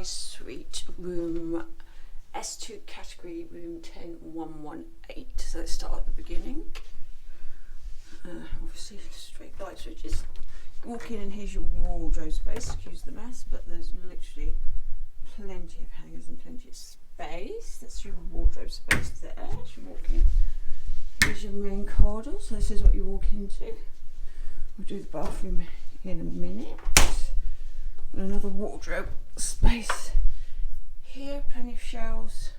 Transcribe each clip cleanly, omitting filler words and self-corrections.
suite, room S2 category, room 10118. So let's start at the beginning. Obviously straight light switches. Walk in and here's your wardrobe space, excuse the mess, but there's literally plenty of hangers and plenty of space. That's your wardrobe space there. As you walk in, here's your main corridor, so this is what you walk into. We'll do the bathroom in a minute. And another wardrobe space here, plenty of shelves.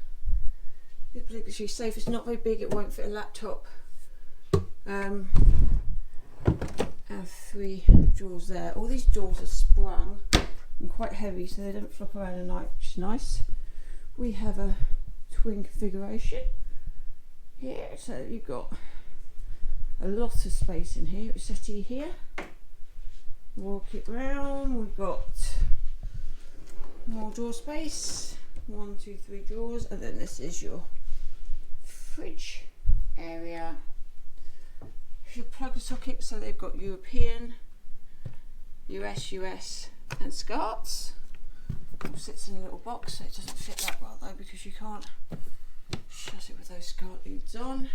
It's obligatory safe, it's not very big, it won't fit a laptop. And 3 drawers there. All these doors are sprung and quite heavy, so they don't flop around at night, which is nice. We have a twin configuration here, so you've got a lot of space in here. A settee here. Walk it round. We've got more drawer space. 1, 2, 3 drawers, and then this is your fridge area. Your plug socket, so they've got European, US, and skirts. It sits in a little box, so it doesn't fit that well though because you can't shut it with those skirt lids on.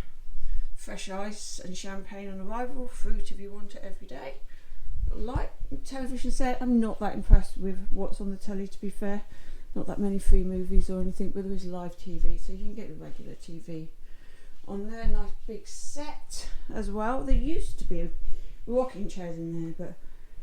Fresh ice and champagne on arrival. Fruit if you want it every day. Light television set. I'm not that impressed with what's on the telly, to be fair. Not that many free movies or anything, but there is live TV, so you can get the regular TV on there. Nice big set as well. There used to be rocking chairs in there,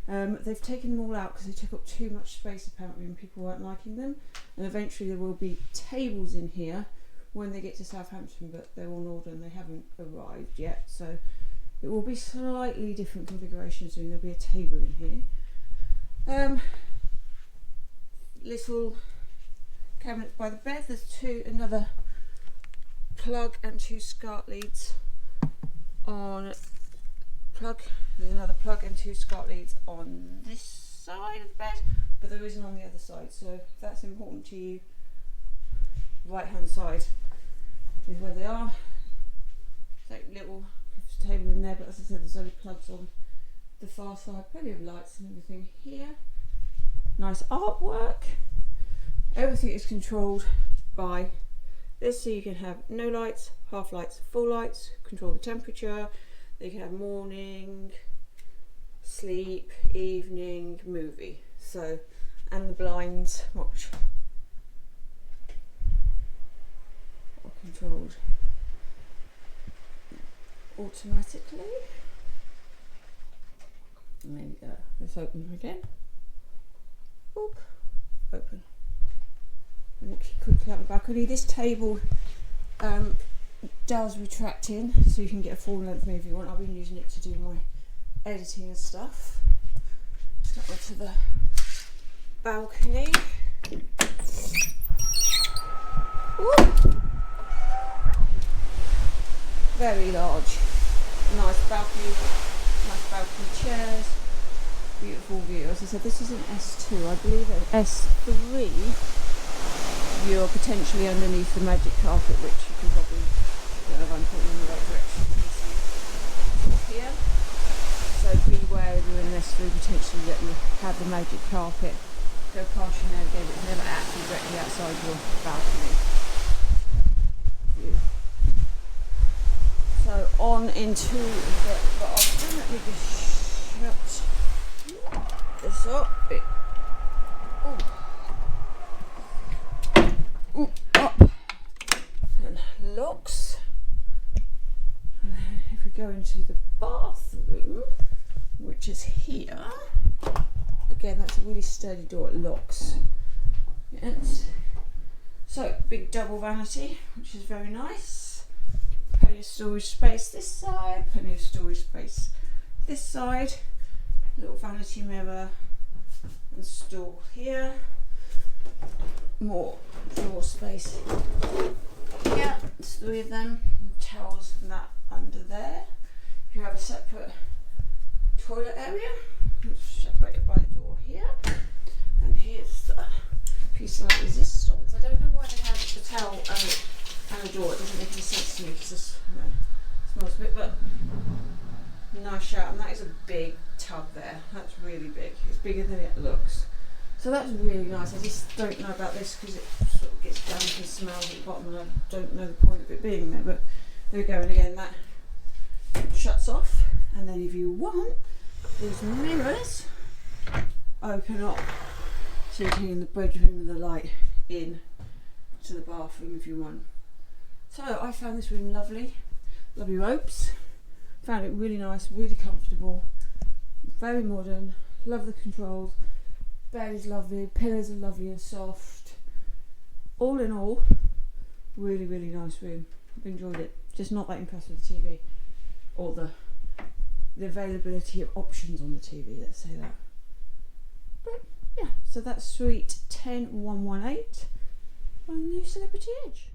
but they've taken them all out because they took up too much space apparently and people weren't liking them. And eventually there will be tables in here when they get to Southampton, but they're on order and they haven't arrived yet, so it will be slightly different configuration soon. There'll be a table in here. Little cabinets by the bed. There's another plug and 2 SCART leads on plug. There's another plug and 2 SCART leads on this side of the bed, but there isn't on the other side. So if that's important to you, right hand side is where they are. It's like little table in there, but as I said, there's only plugs on the far side. Plenty of lights and everything here. Nice artwork. Everything is controlled by this, so you can have no lights, half lights, full lights. Control the temperature. You can have morning, sleep, evening, movie. So, and the blinds, watch, are controlled automatically. And there you go. Let's open them again. Oop, open. And look quickly out the balcony. This table does retract in, so you can get a full length movie if you want. I've been using it to do my editing and stuff. Just got onto the balcony. Ooh. Very large. Nice balcony chairs. Beautiful view. As I said, this is an S2. I believe at S3 you're potentially underneath the magic carpet, which you can probably, I don't know if I'm pointing in the right direction, you can see here. So beware if you're in an S3 potentially that you have the magic carpet go past you now again. It's never actually directly outside your balcony view. So on into the bathroom. Let me just shut this up. Up and locks. And then if we go into the bathroom, which is here, again that's a really sturdy door. It locks. Yes. So big double vanity, which is very nice. Plenty of storage space this side, plenty of storage space this side. Little vanity mirror and stool here. More drawer space here. There's 3 of them. Towels and that under there. You have a separate toilet area, which is separated by the door here. And here's the piece of resistance. I don't know why they have the towel and the door. It doesn't make any sense to me because this smells a bit, but nice shout. And that is a big tub there. That's really big. It's bigger than it looks. So that's really nice. I just don't know about this because it sort of gets damp and smells at the bottom, and I don't know the point of it being there, but there we go. And again, that shuts off, and then if you want, these mirrors open up so you can in the bedroom with the light in to the bathroom if you want. So I found this room lovely, lovely ropes, found it really nice, really comfortable, very modern, love the controls, bed is lovely, pillows are lovely and soft. All in all, really, really nice room. I've enjoyed it. Just not that impressed with the TV or the availability of options on the TV, let's say that. But yeah, so that's suite 10118 on New Celebrity Edge.